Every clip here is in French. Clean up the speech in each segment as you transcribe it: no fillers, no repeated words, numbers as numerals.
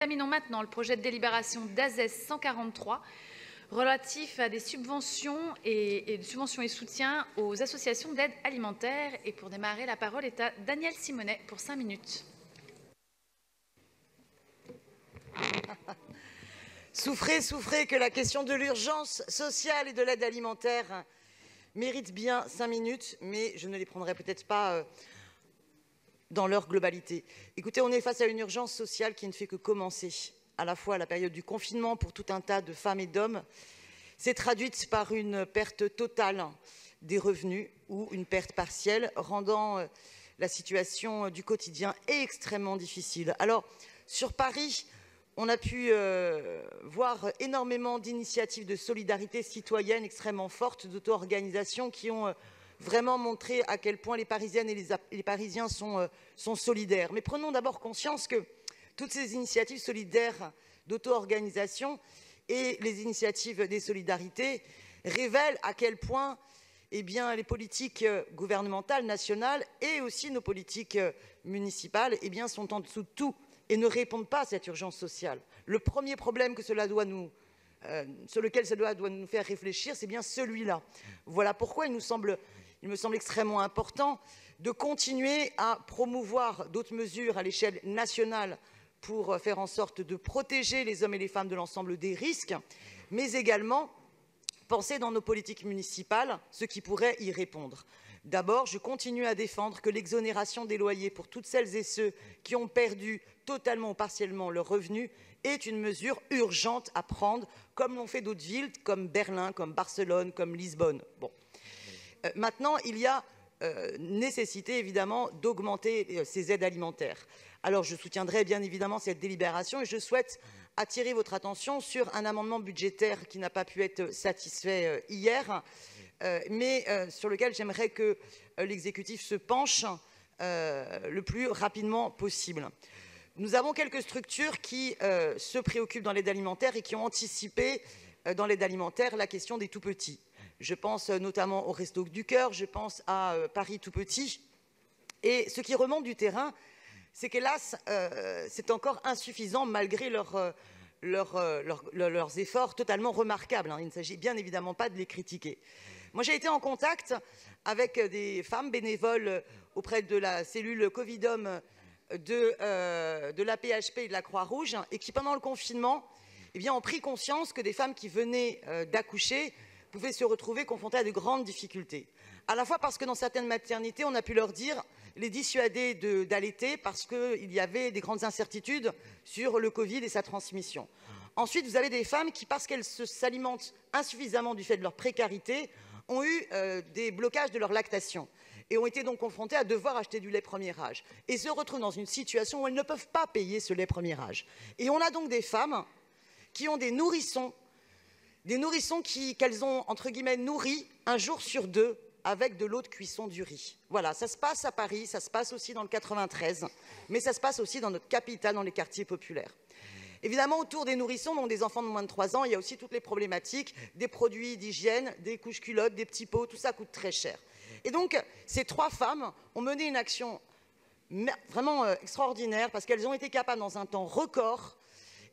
Examinons maintenant le projet de délibération d'AZES 143 relatif à des subventions et soutiens aux associations d'aide alimentaire. Et pour démarrer, la parole est à Daniel Simonet pour 5 minutes. Souffrez, souffrez que la question de l'urgence sociale et de l'aide alimentaire mérite bien 5 minutes, mais je ne les prendrai peut-être pas dans leur globalité. Écoutez, on est face à une urgence sociale qui ne fait que commencer. À la fois la période du confinement pour tout un tas de femmes et d'hommes s'est traduite par une perte totale des revenus ou une perte partielle, rendant la situation du quotidien extrêmement difficile. Alors, sur Paris, on a pu voir énormément d'initiatives de solidarité citoyenne extrêmement fortes, d'auto-organisation qui ont vraiment montré à quel point les Parisiennes et les Parisiens sont solidaires. Mais prenons d'abord conscience que toutes ces initiatives solidaires d'auto-organisation et les initiatives des solidarités révèlent à quel point les politiques gouvernementales, nationales et aussi nos politiques municipales sont en dessous de tout et ne répondent pas à cette urgence sociale. Le premier problème sur lequel cela doit nous faire réfléchir, c'est bien celui-là. Voilà pourquoi il me semble extrêmement important de continuer à promouvoir d'autres mesures à l'échelle nationale pour faire en sorte de protéger les hommes et les femmes de l'ensemble des risques, mais également penser dans nos politiques municipales ce qui pourrait y répondre. D'abord, je continue à défendre que l'exonération des loyers pour toutes celles et ceux qui ont perdu totalement ou partiellement leurs revenus est une mesure urgente à prendre, comme l'ont fait d'autres villes, comme Berlin, comme Barcelone, comme Lisbonne. Bon. Maintenant, il y a nécessité, évidemment, d'augmenter ces aides alimentaires. Alors, je soutiendrai bien évidemment cette délibération et je souhaite attirer votre attention sur un amendement budgétaire qui n'a pas pu être satisfait hier, mais sur lequel j'aimerais que l'exécutif se penche le plus rapidement possible. Nous avons quelques structures qui se préoccupent dans l'aide alimentaire et qui ont anticipé dans l'aide alimentaire la question des tout-petits. Je pense notamment au Resto du Cœur, je pense à Paris Tout-Petit. Et ce qui remonte du terrain, c'est qu'hélas, c'est encore insuffisant malgré leurs efforts totalement remarquables. Il ne s'agit bien évidemment pas de les critiquer. Moi, j'ai été en contact avec des femmes bénévoles auprès de la cellule Covidom de la PHP et de la Croix-Rouge et qui, pendant le confinement, ont pris conscience que des femmes qui venaient d'accoucher pouvaient se retrouver confrontées à de grandes difficultés. À la fois parce que dans certaines maternités, on a pu leur dire, les dissuader d'allaiter parce qu'il y avait des grandes incertitudes sur le Covid et sa transmission. Ensuite, vous avez des femmes qui, parce qu'elles s'alimentent insuffisamment du fait de leur précarité, ont eu des blocages de leur lactation et ont été donc confrontées à devoir acheter du lait premier âge et se retrouvent dans une situation où elles ne peuvent pas payer ce lait premier âge. Et on a donc des femmes qui ont des nourrissons qu'elles ont, entre guillemets, nourris un jour sur deux avec de l'eau de cuisson du riz. Voilà, ça se passe à Paris, ça se passe aussi dans le 93, mais ça se passe aussi dans notre capitale, dans les quartiers populaires. Évidemment, autour des nourrissons, donc des enfants de moins de 3 ans, il y a aussi toutes les problématiques des produits d'hygiène, des couches culottes, des petits pots, tout ça coûte très cher. Et donc, ces 3 femmes ont mené une action vraiment extraordinaire parce qu'elles ont été capables, dans un temps record,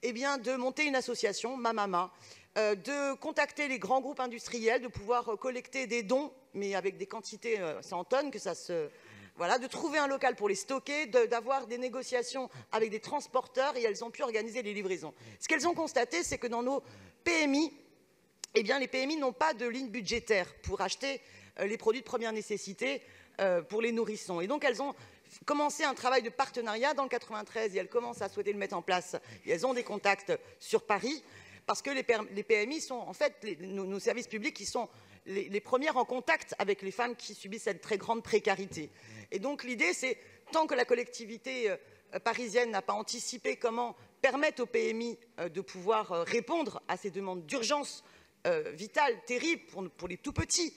de monter une association, Mamama, de contacter les grands groupes industriels, de pouvoir collecter des dons, mais avec des quantités, c'est en tonnes que ça se... Voilà, de trouver un local pour les stocker, d'avoir des négociations avec des transporteurs et elles ont pu organiser les livraisons. Ce qu'elles ont constaté, c'est que dans nos PMI, les PMI n'ont pas de ligne budgétaire pour acheter les produits de première nécessité pour les nourrissons. Et donc, elles ont commencé un travail de partenariat dans le 93 et elles commencent à souhaiter le mettre en place. Et elles ont des contacts sur Paris parce que les PMI sont en fait nos services publics qui sont les premières en contact avec les femmes qui subissent cette très grande précarité. Et donc l'idée, c'est, tant que la collectivité parisienne n'a pas anticipé comment permettre aux PMI de pouvoir répondre à ces demandes d'urgence vitales, terribles pour les tout-petits,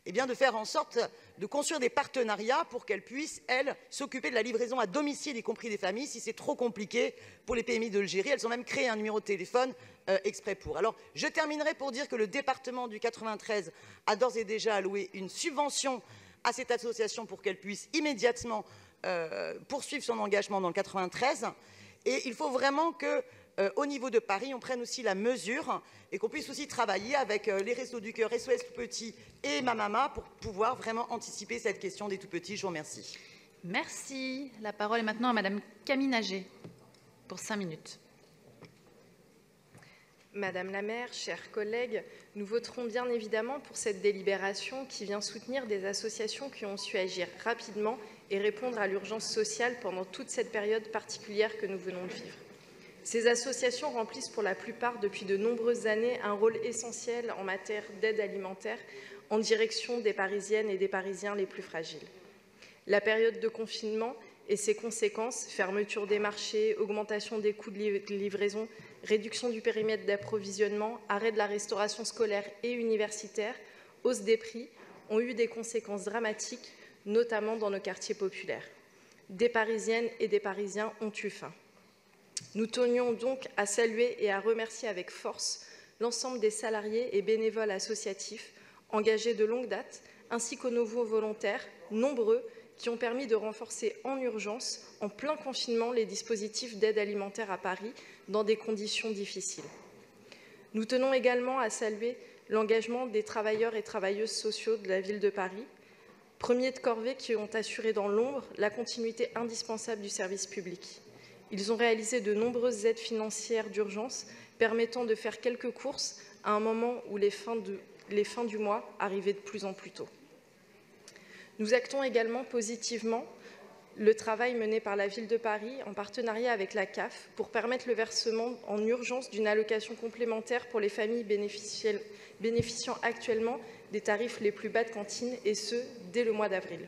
de faire en sorte de construire des partenariats pour qu'elles puissent, elles, s'occuper de la livraison à domicile, y compris des familles, si c'est trop compliqué pour les PMI de le gérer. Elles ont même créé un numéro de téléphone exprès pour. Alors, je terminerai pour dire que le département du 93 a d'ores et déjà alloué une subvention à cette association pour qu'elle puisse immédiatement poursuivre son engagement dans le 93. Et il faut vraiment que au niveau de Paris, on prenne aussi la mesure et qu'on puisse aussi travailler avec les Restos du Cœur, SOS Tout Petits et Mamama pour pouvoir vraiment anticiper cette question des tout petits. Je vous remercie. Merci. La parole est maintenant à Madame Camille Nager pour 5 minutes. Madame la maire, chers collègues, nous voterons bien évidemment pour cette délibération qui vient soutenir des associations qui ont su agir rapidement et répondre à l'urgence sociale pendant toute cette période particulière que nous venons de vivre. Ces associations remplissent pour la plupart depuis de nombreuses années un rôle essentiel en matière d'aide alimentaire en direction des Parisiennes et des Parisiens les plus fragiles. La période de confinement et ses conséquences, fermeture des marchés, augmentation des coûts de livraison, réduction du périmètre d'approvisionnement, arrêt de la restauration scolaire et universitaire, hausse des prix, ont eu des conséquences dramatiques, notamment dans nos quartiers populaires. Des Parisiennes et des Parisiens ont eu faim. Nous tenions donc à saluer et à remercier avec force l'ensemble des salariés et bénévoles associatifs engagés de longue date, ainsi qu'aux nouveaux volontaires, nombreux, qui ont permis de renforcer en urgence, en plein confinement, les dispositifs d'aide alimentaire à Paris dans des conditions difficiles. Nous tenons également à saluer l'engagement des travailleurs et travailleuses sociaux de la ville de Paris, premiers de corvée qui ont assuré dans l'ombre la continuité indispensable du service public. Ils ont réalisé de nombreuses aides financières d'urgence permettant de faire quelques courses à un moment où les fins du mois arrivaient de plus en plus tôt. Nous actons également positivement le travail mené par la Ville de Paris en partenariat avec la CAF pour permettre le versement en urgence d'une allocation complémentaire pour les familles bénéficiant actuellement des tarifs les plus bas de cantine, et ce, dès le mois d'avril.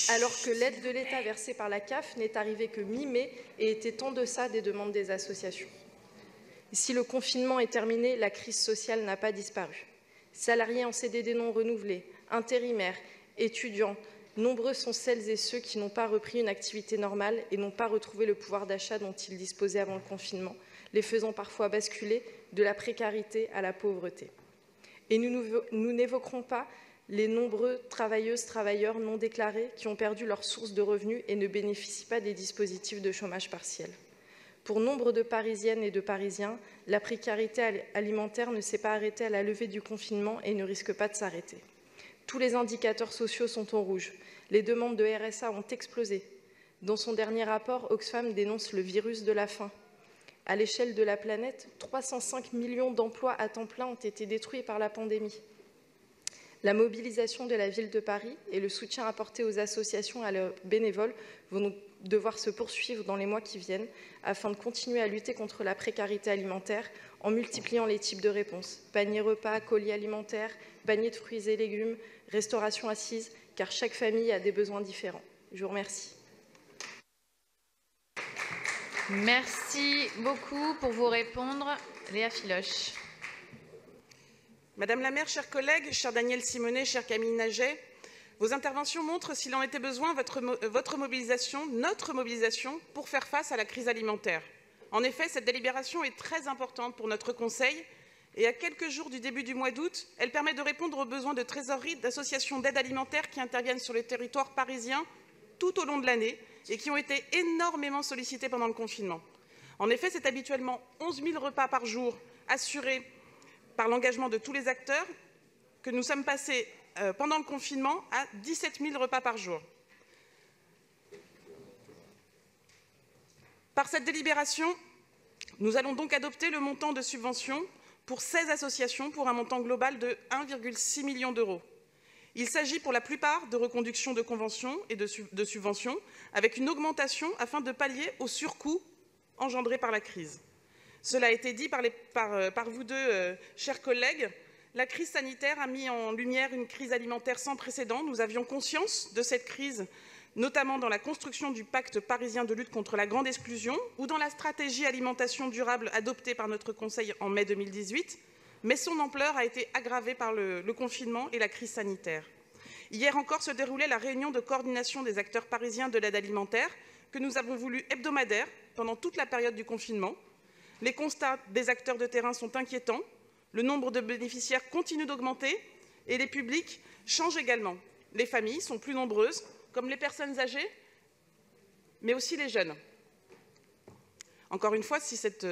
Alors que l'aide de l'État versée par la CAF n'est arrivée que mi-mai et était en deçà des demandes des associations. Si le confinement est terminé, la crise sociale n'a pas disparu. Salariés en CDD non renouvelés, intérimaires, étudiants, nombreux sont celles et ceux qui n'ont pas repris une activité normale et n'ont pas retrouvé le pouvoir d'achat dont ils disposaient avant le confinement, les faisant parfois basculer de la précarité à la pauvreté. Et nous n'évoquerons pas les nombreux travailleuses, travailleurs non déclarés qui ont perdu leur source de revenus et ne bénéficient pas des dispositifs de chômage partiel. Pour nombre de Parisiennes et de Parisiens, la précarité alimentaire ne s'est pas arrêtée à la levée du confinement et ne risque pas de s'arrêter. Tous les indicateurs sociaux sont au rouge. Les demandes de RSA ont explosé. Dans son dernier rapport, Oxfam dénonce le virus de la faim. À l'échelle de la planète, 305 millions d'emplois à temps plein ont été détruits par la pandémie. La mobilisation de la Ville de Paris et le soutien apporté aux associations et à leurs bénévoles vont devoir se poursuivre dans les mois qui viennent afin de continuer à lutter contre la précarité alimentaire en multipliant les types de réponses. Panier repas, colis alimentaires, panier de fruits et légumes, restauration assise, car chaque famille a des besoins différents. Je vous remercie. Merci beaucoup. Pour vous répondre, Léa Filoche. Madame la maire, chers collègues, cher Daniel Simonet, chère Camille Naget, vos interventions montrent, s'il en était besoin, votre mobilisation, notre mobilisation, pour faire face à la crise alimentaire. En effet, cette délibération est très importante pour notre Conseil et à quelques jours du début du mois d'août, elle permet de répondre aux besoins de trésorerie d'associations d'aide alimentaire qui interviennent sur le territoire parisien tout au long de l'année et qui ont été énormément sollicitées pendant le confinement. En effet, c'est habituellement 11 000 repas par jour assurés par l'engagement de tous les acteurs que nous sommes passés pendant le confinement à 17 000 repas par jour. Par cette délibération, nous allons donc adopter le montant de subvention pour 16 associations pour un montant global de 1,6 million d'euros. Il s'agit pour la plupart de reconduction de conventions et de subventions avec une augmentation afin de pallier au surcoût engendré par la crise. Cela a été dit par vous deux, chers collègues. La crise sanitaire a mis en lumière une crise alimentaire sans précédent. Nous avions conscience de cette crise, notamment dans la construction du pacte parisien de lutte contre la grande exclusion ou dans la stratégie alimentation durable adoptée par notre Conseil en mai 2018, mais son ampleur a été aggravée par le confinement et la crise sanitaire. Hier encore se déroulait la réunion de coordination des acteurs parisiens de l'aide alimentaire que nous avons voulu hebdomadaire pendant toute la période du confinement. Les constats des acteurs de terrain sont inquiétants, le nombre de bénéficiaires continue d'augmenter et les publics changent également. Les familles sont plus nombreuses, comme les personnes âgées, mais aussi les jeunes. Encore une fois, si cette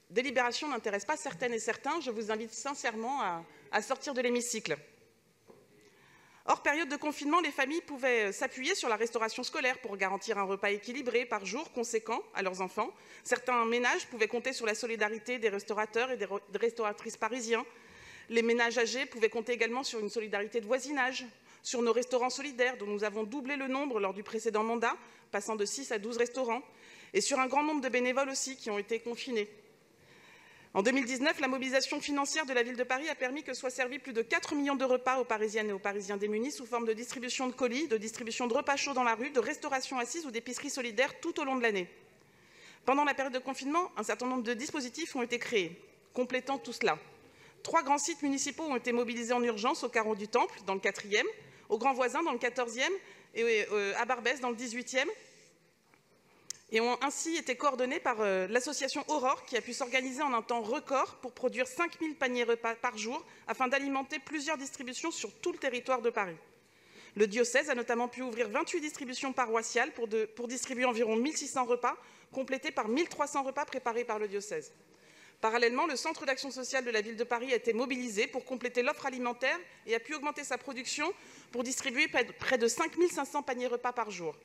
délibération n'intéresse pas certaines et certains, je vous invite sincèrement à sortir de l'hémicycle. Hors période de confinement, les familles pouvaient s'appuyer sur la restauration scolaire pour garantir un repas équilibré par jour conséquent à leurs enfants. Certains ménages pouvaient compter sur la solidarité des restaurateurs et des restauratrices parisiens. Les ménages âgés pouvaient compter également sur une solidarité de voisinage, sur nos restaurants solidaires dont nous avons doublé le nombre lors du précédent mandat, passant de 6 à 12 restaurants, et sur un grand nombre de bénévoles aussi qui ont été confinés. En 2019, la mobilisation financière de la ville de Paris a permis que soient servis plus de 4 millions de repas aux Parisiennes et aux Parisiens démunis sous forme de distribution de colis, de distribution de repas chauds dans la rue, de restauration assise ou d'épicerie solidaire tout au long de l'année. Pendant la période de confinement, un certain nombre de dispositifs ont été créés, complétant tout cela. 3 grands sites municipaux ont été mobilisés en urgence au Carreau du Temple, dans le 4e, au Grand Voisin, dans le 14e, et à Barbès, dans le 18e. Et ont ainsi été coordonnés par l'association Aurore, qui a pu s'organiser en un temps record pour produire 5000 paniers repas par jour, afin d'alimenter plusieurs distributions sur tout le territoire de Paris. Le diocèse a notamment pu ouvrir 28 distributions paroissiales pour distribuer environ 1600 repas, complétés par 1300 repas préparés par le diocèse. Parallèlement, le Centre d'action sociale de la ville de Paris a été mobilisé pour compléter l'offre alimentaire et a pu augmenter sa production pour distribuer près de 5500 paniers repas par jour.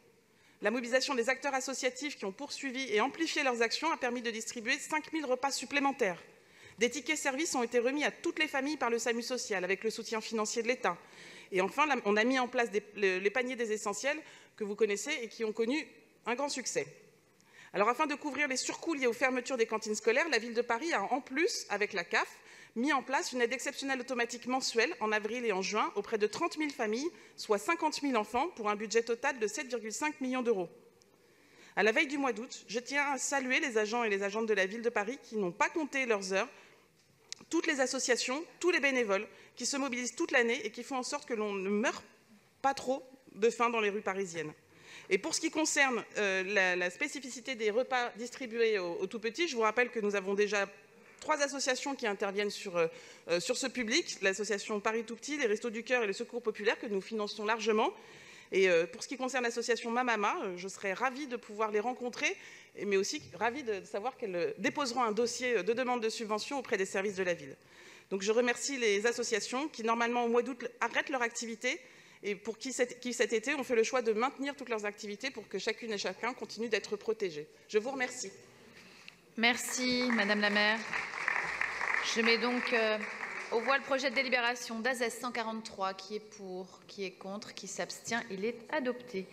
La mobilisation des acteurs associatifs qui ont poursuivi et amplifié leurs actions a permis de distribuer 5000 repas supplémentaires. Des tickets services ont été remis à toutes les familles par le SAMU social avec le soutien financier de l'État. Et enfin, on a mis en place les paniers des essentiels que vous connaissez et qui ont connu un grand succès. Alors, afin de couvrir les surcoûts liés aux fermetures des cantines scolaires, la ville de Paris a en plus, avec la CAF, mis en place une aide exceptionnelle automatique mensuelle en avril et en juin auprès de 30 000 familles, soit 50 000 enfants, pour un budget total de 7,5 millions d'euros. À la veille du mois d'août, je tiens à saluer les agents et les agentes de la ville de Paris qui n'ont pas compté leurs heures, toutes les associations, tous les bénévoles qui se mobilisent toute l'année et qui font en sorte que l'on ne meure pas trop de faim dans les rues parisiennes. Et pour ce qui concerne la spécificité des repas distribués aux tout-petits, je vous rappelle que nous avons déjà 3 associations qui interviennent sur ce public, l'association Paris Tout-Petit, les Restos du Cœur et le Secours Populaire, que nous finançons largement. Et pour ce qui concerne l'association Mamama, je serais ravie de pouvoir les rencontrer, mais aussi ravie de savoir qu'elles déposeront un dossier de demande de subvention auprès des services de la ville. Donc je remercie les associations qui, normalement, au mois d'août, arrêtent leur activité et pour qui cet été ont fait le choix de maintenir toutes leurs activités pour que chacune et chacun continue d'être protégé. Je vous remercie. Merci, Madame la maire. Je mets donc aux voix le projet de délibération d'AZES 143. Qui est pour, qui est contre, qui s'abstient. Il est adopté.